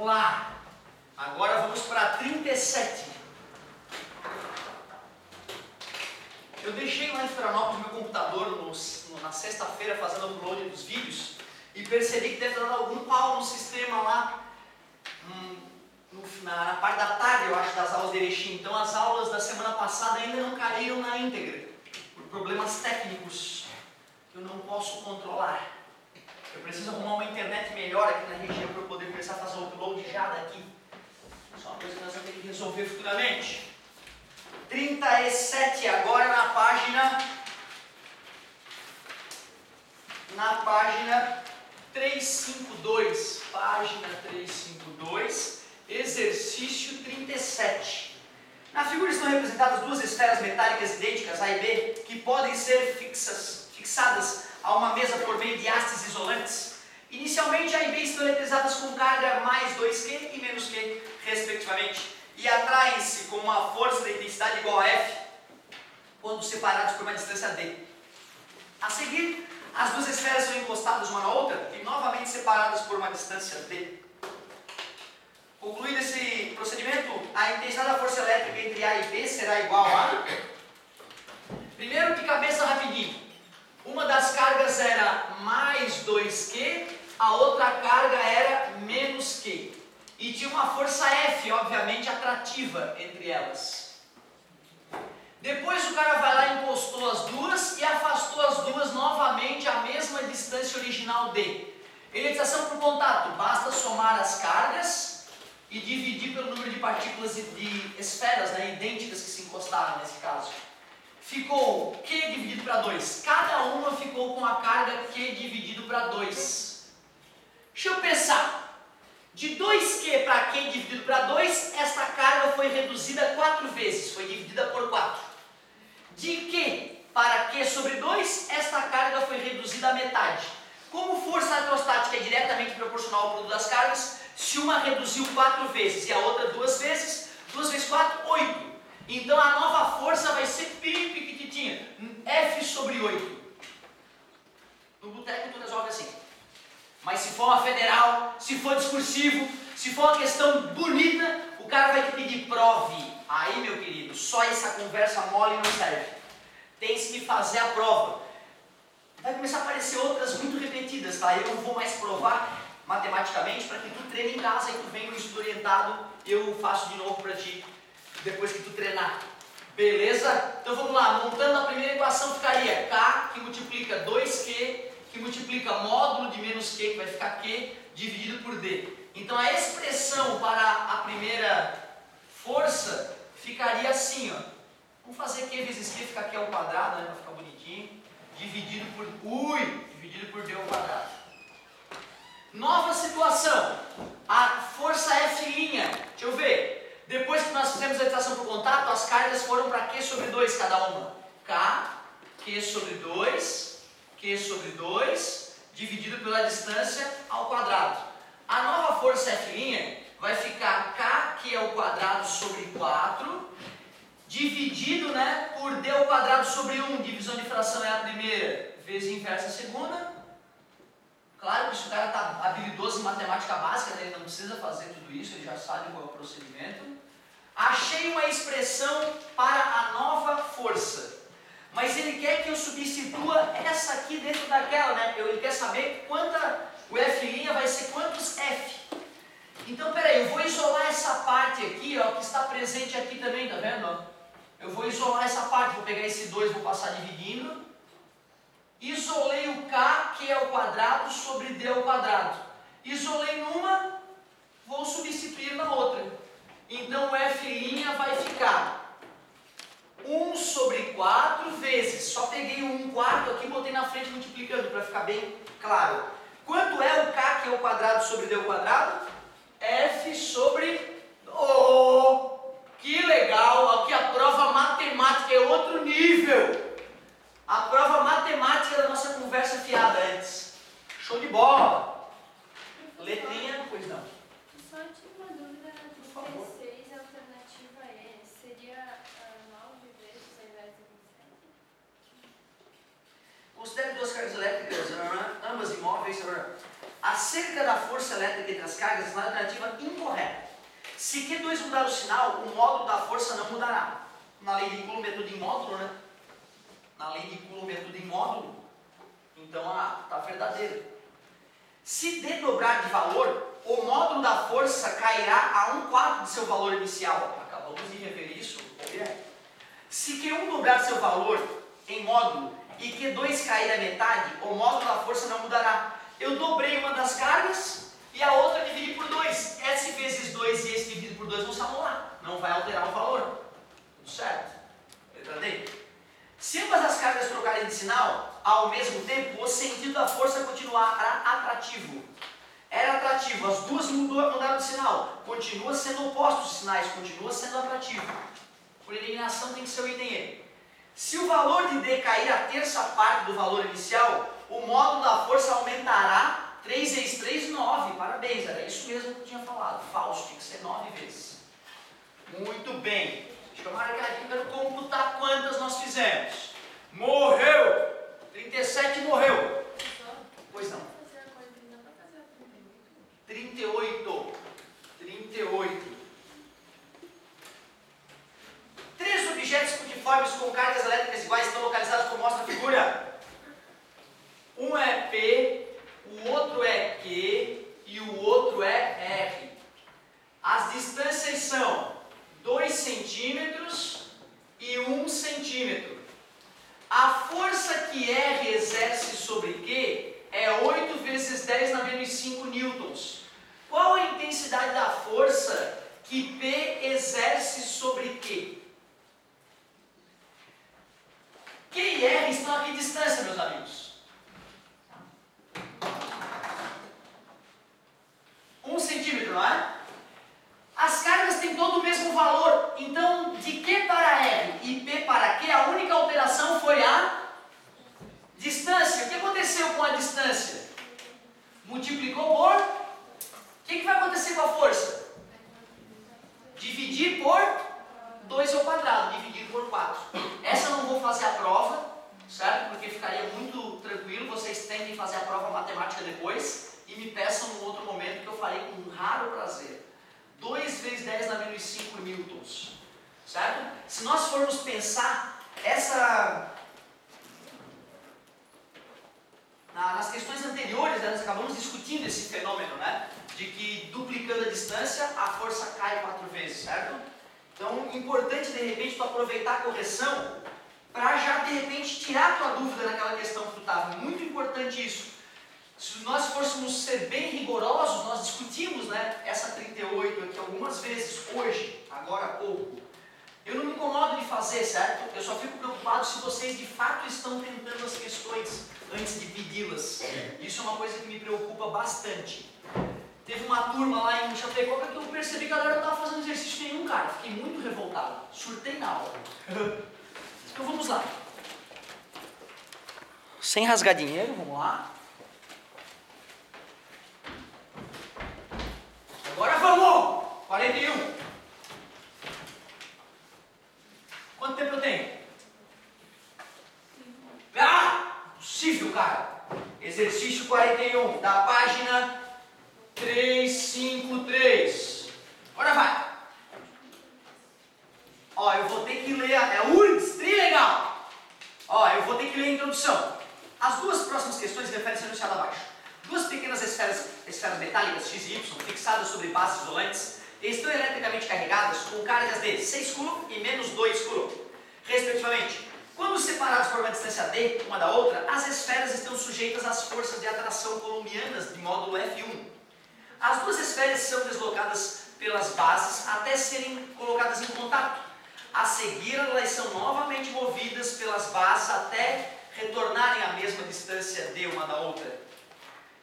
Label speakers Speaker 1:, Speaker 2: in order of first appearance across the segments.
Speaker 1: lá. Agora vamos para 37. Eu deixei lá em Florianópolis meu computador na sexta-feira fazendo upload dos vídeos e percebi que deve ter dado algum pau no sistema lá na parte da tarde, eu acho, das aulas de Erechim. Então as aulas da semana passada ainda não caíram na íntegra, por problemas técnicos que eu não posso controlar. Eu preciso arrumar uma internet melhor aqui na região para eu poder começar a fazer o upload já daqui. Isso é uma coisa que nós vamos ter que resolver futuramente. 37 agora na página 352. Página 352, exercício 37. Na figura estão representadas duas esferas metálicas idênticas, A e B, que podem ser fixadas a uma mesa por meio de hastes isolantes. Inicialmente, A e B estão eletrizadas com carga mais 2Q e menos Q, respectivamente, e atraem-se com uma força de intensidade igual a F, quando separados por uma distância D. A seguir, as duas esferas são encostadas uma na outra e novamente separadas por uma distância D. Concluído esse procedimento, a intensidade da força elétrica entre A e B será igual a... Primeiro, de cabeça rapidinho. Uma das cargas era mais 2Q, a outra carga era menos Q. E tinha uma força F, obviamente, atrativa entre elas. Depois o cara vai lá e encostou as duas e afastou as duas novamente à mesma distância original D. Eletrização por contato, basta somar as cargas e dividir pelo número de partículas de esferas, né, idênticas que se encostaram nesse caso. Ficou Q dividido para 2. Cada uma ficou com a carga Q dividido para 2. Deixa eu pensar. De 2Q para Q dividido para 2, esta carga foi reduzida 4 vezes, foi dividida por 4. De Q para Q sobre 2, esta carga foi reduzida à metade. Como força eletrostática é diretamente proporcional ao produto das cargas, se uma reduziu 4 vezes e a outra 2 vezes, 2 vezes 4, 8. Então a nova força vai ser pequititinha, F sobre 8. No boteco tu resolve assim. Mas se for uma federal, se for discursivo, se for uma questão bonita, o cara vai te pedir prove. Aí, meu querido, só essa conversa mole não serve. Tem-se que fazer a prova. Vai começar a aparecer outras muito repetidas, tá? Eu não vou mais provar matematicamente para que tu treine em casa e tu venha no estudo orientado, eu faço de novo para ti depois que tu treinar. Beleza? Então vamos lá, montando a primeira equação ficaria K que multiplica 2Q que multiplica módulo de menos Q, que vai ficar Q, dividido por D. Então a expressão para a primeira força ficaria assim, ó. Vamos fazer Q vezes Q, fica Q ao quadrado, né, para ficar bonitinho. Dividido por D ao quadrado. Nova situação. A força F'. Deixa eu ver. Depois que nós fizemos a eletrização por contato, as cargas foram para Q sobre 2 cada uma. K, Q sobre 2... Q sobre 2, dividido pela distância ao quadrado. A nova força F' vai ficar K, que é o quadrado sobre 4, dividido, né, por D ao quadrado sobre 1. Divisão de fração é a primeira, vezes inversa a segunda. Claro que se o cara está habilidoso em matemática básica, né, ele não precisa fazer tudo isso, ele já sabe qual é o procedimento. Achei uma expressão para a nova força. Mas ele quer que eu substitua essa aqui dentro daquela, né? Ele quer saber quanta, o F' vai ser quantos F. Então, peraí, eu vou isolar essa parte aqui, ó, que está presente aqui também, tá vendo? Eu vou isolar essa parte, vou pegar esse 2, vou passar dividindo. Isolei o K, que é o quadrado, sobre D ao quadrado. Isolei numa, vou substituir na outra. Então, o F' vai ficar 1 sobre 4 vezes, só peguei um quarto aqui e botei na frente multiplicando para ficar bem claro. Quanto é o K, que é o quadrado sobre D ao quadrado? F sobre... Oh, que legal! Aqui a prova matemática é outro nível. A prova matemática da nossa conversa fiada antes. Show de bola! Letrinha, pois não.
Speaker 2: Só tive uma dúvida na 36, a alternativa E seria 9 vezes ao invés de 27?
Speaker 1: Considere duas cargas elétricas, ambas imóveis. A acerca da força elétrica entre as cargas está na alternativa incorreta. Se Q2 mudar o sinal, o módulo da força não mudará. Na lei de Coulomb é tudo em módulo, né? Na lei de Coulomb é tudo em módulo. Então, está verdadeiro. Se D dobrar de valor, o módulo da força cairá a 1/4 de seu valor inicial. Acabamos de rever isso. Se Q1 dobrar seu valor em módulo e Q2 cair a metade, o módulo da força não mudará. Eu dobrei uma das cargas e a outra dividi por 2. S vezes 2 e esse dividido por 2 vão se anular. Não vai alterar o valor. Tudo certo? Letra D. Se ambas as cargas trocarem de sinal ao mesmo tempo, o sentido da força continuará atrativo. Era atrativo, as duas mudaram de sinal. Continua sendo opostos os sinais, continua sendo atrativo. Por eliminação tem que ser o item E. Se o valor de D cair a terça parte do valor inicial, o módulo da força aumentará 3 vezes 3, 9. Parabéns, era isso mesmo que eu tinha falado. Falso, tinha que ser 9 vezes. Muito bem. Deixa eu marcar aqui para computar quantas nós fizemos. Morreu! 37 morreu. Pois não. 38. 38. 3 objetos multiformes com cargas elétricas iguais estão localizados como mostra a figura. Um é P, o outro é Q e o outro é R. As distâncias são 2 centímetros e 1 centímetro. A força que R exerce sobre Q é 8 vezes 10 na menos 5 newtons. Qual a intensidade da força que P exerce sobre Q? Q e R estão a que distância, meus amigos? 1 centímetro, não é? As cargas têm todo o mesmo valor, então de Q para R e P para Q, a única alteração foi a distância. O que aconteceu com a distância? Multiplicou por? O que vai acontecer com a força? Dividir por 2 ao quadrado, dividir por 4. Essa eu não vou fazer a prova, certo? Porque ficaria muito tranquilo, vocês tentem fazer a prova matemática depois e me peçam num outro momento que eu farei com um raro prazer. 2 vezes 10 na menos 5 newtons, certo? Se nós formos pensar nas questões anteriores, nós acabamos discutindo esse fenômeno, né? De que duplicando a distância, a força cai 4 vezes, certo? Então, importante de repente tu aproveitar a correção para já de repente tirar a tua dúvida naquela questão que tu estava. Muito importante isso. Se nós fôssemos ser bem rigorosos, nós discutimos, né, essa 38 aqui algumas vezes, hoje, agora há pouco. Eu não me incomodo de fazer, certo? Eu só fico preocupado se vocês de fato estão tentando as questões antes de pedi-las. Isso é uma coisa que me preocupa bastante. Teve uma turma lá em Chapecó que eu percebi que a galera não estava fazendo exercício nenhum, cara. Fiquei muito revoltado. Surtei na aula. Então vamos lá. Sem rasgar dinheiro, vamos lá. Agora vamos! 41. Quanto tempo eu tenho? Ah! Possível, cara. Exercício 41, da página 353. Agora vai. Ó, eu vou ter que ler, é URGS, trilegal. Ó, eu vou ter que ler a introdução. As duas próximas questões referem-se ao enunciado abaixo. Duas pequenas esferas metálicas x e y, fixadas sobre bases isolantes, estão eletricamente carregadas com cargas de 6 coulomb e menos 2 coulomb, respectivamente. Quando separadas por uma distância d, uma da outra, as esferas estão sujeitas às forças de atração coulombianas de módulo F1. As duas esferas são deslocadas pelas bases até serem colocadas em contato. A seguir, elas são novamente movidas pelas bases até retornarem à mesma distância d uma da outra.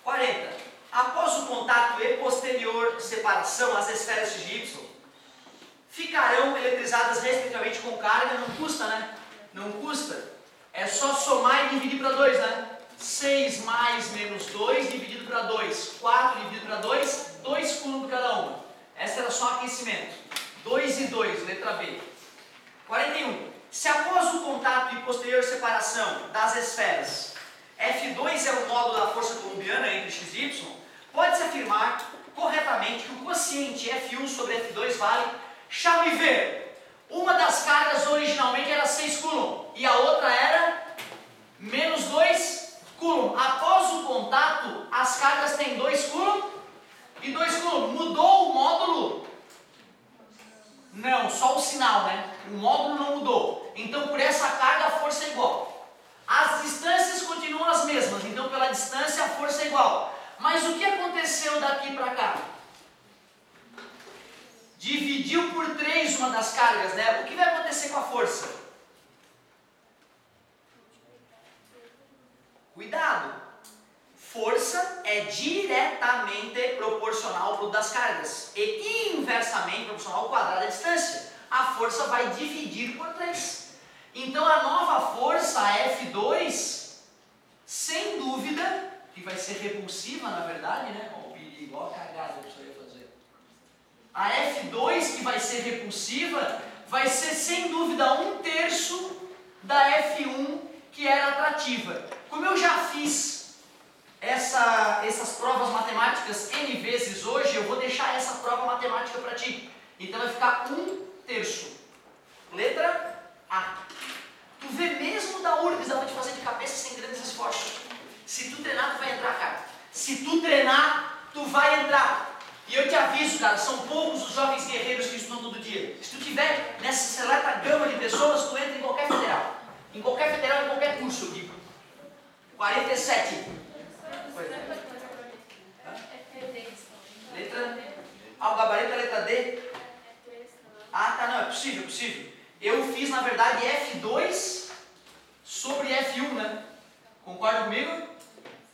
Speaker 1: 40. Após o contato e posterior separação, as esferas x e y ficarão eletrizadas respectivamente com carga. Não custa, né? Não custa. É só somar e dividir para 2, né? 6 mais menos 2 dividido para 2. 4 dividido para 2, 2 coulomb cada uma. Essa era só aquecimento. 2 e 2, letra B. 41. Se após o contato e posterior separação das esferas, F2 é o módulo da força coulombiana entre x e y, Deixa eu ver. Uma das cargas originalmente era 6 coulomb e a outra era menos 2 coulomb. Após o contato, as cargas têm 2 coulomb e 2 coulomb. Mudou o módulo? Não, só o sinal, né? O módulo não mudou. Então, por essa carga, a força é igual. As distâncias continuam as mesmas, então pela distância a força é igual. Mas o que aconteceu daqui para cá? Dividiu por 3 uma das cargas, né? O que vai acontecer com a força? Cuidado! Força é diretamente proporcional ao produto das cargas e inversamente proporcional ao quadrado da distância. A força vai dividir por 3. Então a nova força, a F2, sem dúvida, que vai ser repulsiva na verdade, né? Ó, o perigo, ó a cagada que isso ia fazer. A F2, que vai ser repulsiva, vai ser sem dúvida 1/3 da F1, que era atrativa. Como eu já fiz essas provas matemáticas N vezes hoje, eu vou deixar essa prova matemática para ti. Então vai ficar 1/3. Letra A. Tu vê mesmo da URGS, dá pra te fazer de cabeça sem grandes esforços. Se tu treinar, tu vai entrar, cara. Se tu treinar, tu vai entrar. E eu te aviso, cara, são poucos os jovens guerreiros que estudam todo dia. Se tu tiver nessa seleta gama de pessoas, tu entra em qualquer federal. Em qualquer federal, em qualquer curso, eu digo. 47. Letra? Ah, o gabarito é letra D? Ah, tá, não, é possível, é possível. Eu fiz, na verdade, F2 sobre F1, né? Concorda comigo?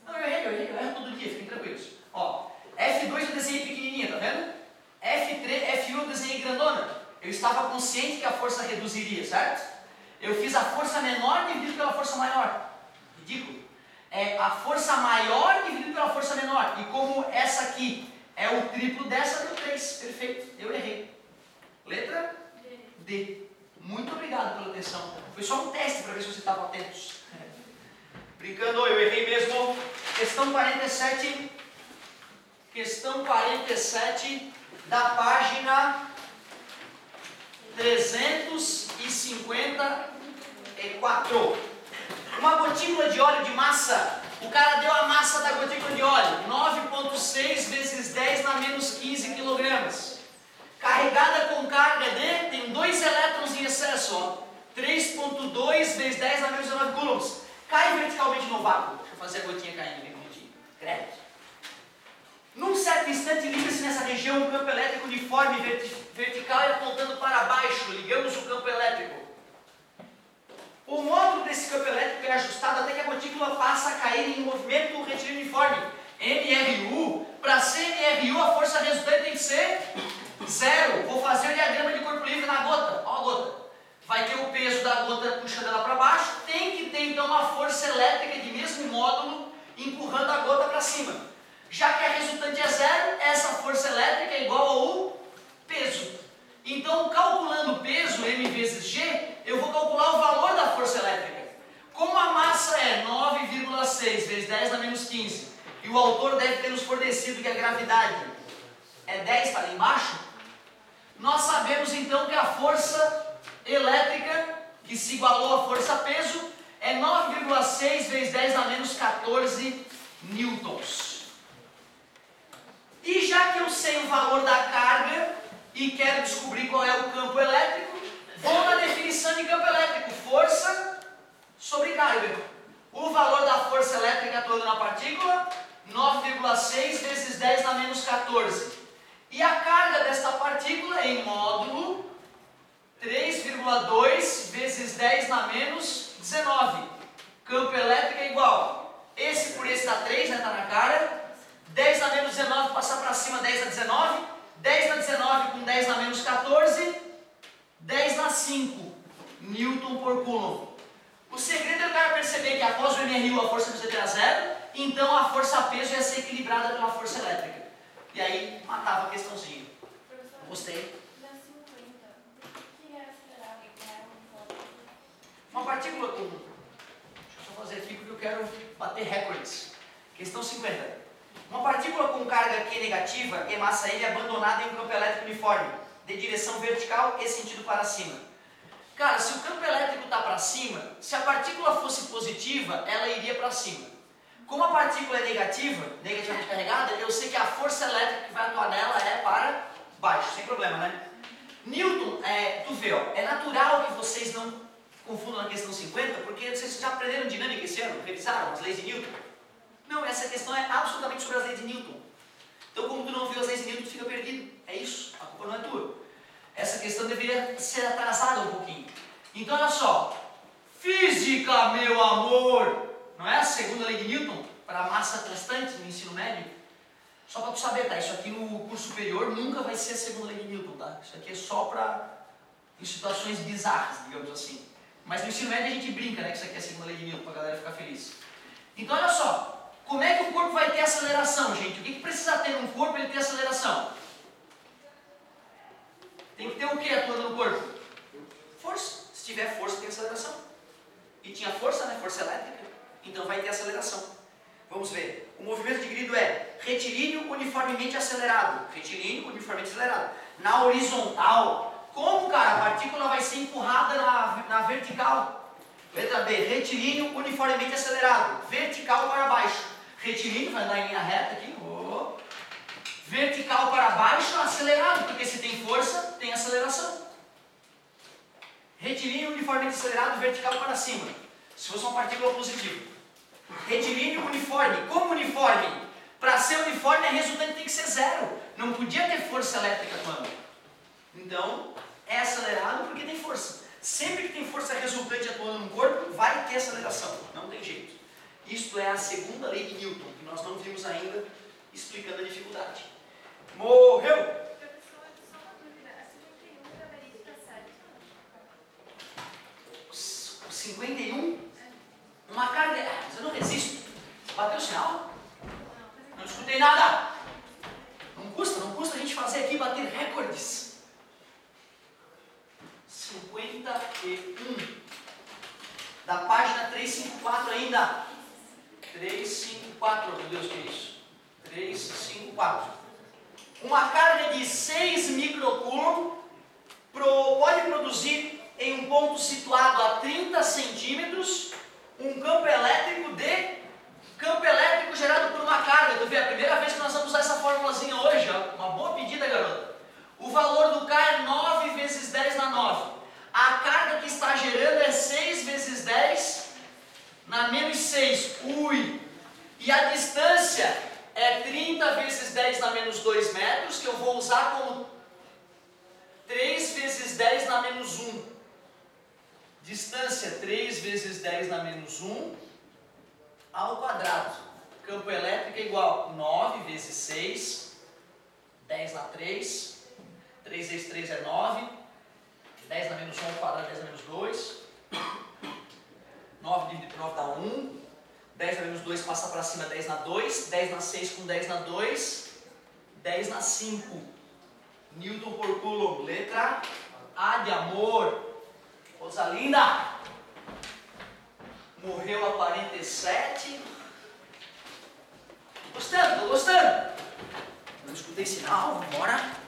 Speaker 1: Não, eu erro todo dia, fiquem tranquilos. Ó, F2 eu desenhei pequenininha, tá vendo? F1 eu desenhei grandona. Eu estava consciente que a força reduziria, certo? Eu fiz a força menor dividido pela força maior. Ridículo. É a força maior dividido pela força menor. E como essa aqui é o triplo dessa, deu 3. Perfeito, eu errei. Letra? D. Muito obrigado pela atenção. Foi só um teste para ver se vocês estavam atentos. Brincando, eu errei mesmo. Questão 47. Questão 47 da página 354. Uma gotícula de óleo de massa. O cara deu a massa da gotícula de óleo. 9,6 vezes 10 na menos 15 kg. Carregada com carga de, tem 2 elétrons em excesso, ó. 3,2 vezes 10 na menos 19 coulombs. Cai verticalmente no vácuo. Deixa eu fazer a gotinha caindo bem bonitinho. Crédito. Num certo instante, liga-se nessa região um campo elétrico uniforme vertical e apontando para baixo. Ligamos o campo elétrico. O módulo desse campo elétrico é ajustado até que a gotícula passa a cair em movimento retilíneo uniforme. MRU. Para ser MRU, a força resultante tem que ser 0. Vou fazer o diagrama de corpo livre na gota. Ó a gota. Vai ter o peso da gota puxando ela para baixo. Tem que ter então uma força elétrica de mesmo módulo empurrando a gota para cima. Já que a resultante é 0, essa força elétrica é igual ao peso. Então, calculando o peso, M vezes G, eu vou calcular o valor da força elétrica. Como a massa é 9,6 vezes 10 na menos 15, e o autor deve ter nos fornecido que a gravidade é 10, está ali embaixo, nós sabemos então que a força elétrica, que se igualou à força peso, é 9,6 vezes 10 na menos 14 newtons. E já que eu sei o valor da carga e quero descobrir qual é o campo elétrico, vou na definição de campo elétrico, força sobre carga. O valor da força elétrica toda na partícula, 9,6 vezes 10 na menos 14. E a carga desta partícula em módulo, 3,2 vezes 10 na menos 19. Campo elétrico é igual. Esse por esse dá 3, né? Está na cara. 10 na menos 19, passar para cima, 10 na 19. 10 na 19 com 10 na menos 14. 10 na 5. Newton por coulomb. O segredo é o cara perceber que após o MRU a força precisa ter a 0. Então a força-peso ia ser equilibrada pela força elétrica. E aí matava a questãozinha. Gostei. Uma partícula com... Deixa eu só fazer aqui porque eu quero bater recordes. Questão 50. Uma partícula com carga Q negativa e massa M abandonada em um campo elétrico uniforme. de direção vertical e sentido para cima. Cara, se o campo elétrico está para cima, se a partícula fosse positiva, ela iria para cima. Como a partícula é negativa, negativamente carregada, eu sei que a força elétrica que vai atuar nela é para baixo, sem problema, né? Newton, tu vê, ó, é natural que vocês não confundam na questão 50, porque vocês já aprenderam dinâmica esse ano, revisaram as leis de Newton. Não, essa questão é absolutamente sobre as leis de Newton. Então, como tu não viu as leis de Newton, tu fica perdido. É isso, a culpa não é tua. Essa questão deveria ser atrasada um pouquinho. Então, olha só. Física, meu amor! Não é a segunda lei de Newton? Para a massa constante no ensino médio? Só para tu saber, tá? Isso aqui no curso superior nunca vai ser a segunda lei de Newton, tá? Isso aqui é só para em situações bizarras, digamos assim. Mas no ensino médio a gente brinca, né? Que isso aqui é a segunda lei de Newton, para a galera ficar feliz. Então, olha só. Como é que o corpo vai ter aceleração, gente? O que precisa ter num corpo para ele ter aceleração? Tem que ter o que atuando no corpo? Força. Se tiver força, tem aceleração. E tinha força, né? Força elétrica. Então vai ter aceleração. Vamos ver. O movimento de grido é retilíneo uniformemente acelerado. Retilíneo uniformemente acelerado. Na horizontal, como, cara, a partícula vai ser empurrada na vertical? Letra B. Retilíneo uniformemente acelerado. Vertical para baixo. Retilíneo vai andar em linha reta aqui. Oh. Vertical para baixo, acelerado, porque se tem força, tem aceleração. Retilíneo uniformemente acelerado, vertical para cima. Se fosse uma partícula positiva. Retilíneo uniforme. Como uniforme? Para ser uniforme, a resultante tem que ser zero. Não podia ter força elétrica atuando. Então, é acelerado porque tem força. Sempre que tem força resultante atuando no corpo, vai ter aceleração. Não tem jeito. Isto é a segunda lei de Newton, que nós não vimos ainda explicando a dificuldade. Morreu!
Speaker 2: Professor, só uma dúvida. A 51 do gabarito está certo?
Speaker 1: O 51? Uma carga... mas eu não resisto. Bateu o sinal? Não escutei nada. Não custa a gente fazer aqui, bater recordes. 51. Da página 354 ainda. 354, meu Deus, que é isso? 354. Uma carga de 6 microcoulomb pode produzir em um ponto situado a 30 centímetros um campo elétrico gerado por uma carga. Tu vê, a primeira vez que nós vamos usar essa formulazinha hoje, ó, uma boa pedida, garota. O valor do K é 9 vezes 10 na 9. A carga que está gerando é 6 vezes 10 na menos 6. Ui! E a distância é 30 vezes 10 na menos 2 metros, que eu vou usar como 3 vezes 10 na menos 1. Distância 3 vezes 10 na menos 1 ao quadrado. Campo elétrico é igual a 9 vezes 6, 10 na 3. 3 vezes 3 é 9. 10 na menos 1 ao quadrado, 10 na menos 2. 9 dividido por 9 dá 1. 10 na menos 2 passa para cima, 10 na 2. 10 na 6 com 10 na 2. 10 na 5. Newton por Coulomb. Letra A de amor. Coisa linda. Morreu a 47. Gostando? Tô gostando. Não escutei sinal, vambora.